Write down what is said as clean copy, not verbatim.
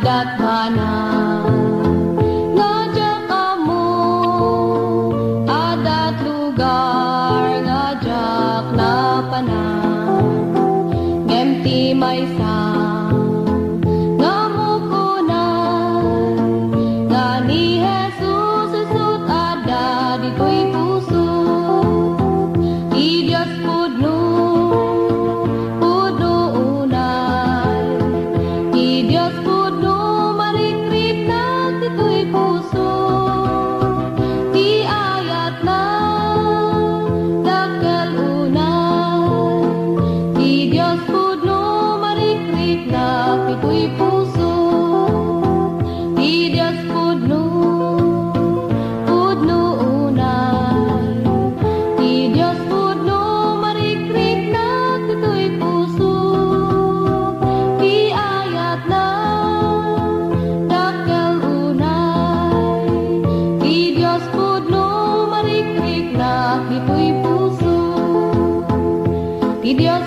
daghana nga diyak amo adat lugar nga diyak napanan ngemti maysa nga mukunan nga ni Jesus isut ada ditoy puso i Dios pudno pitoy puso di Dios pudno unay di Dios pudno marikrik na pitoy puso di ayat na dakkel unay di Dios pudno marikrik na pitoy puso di Dios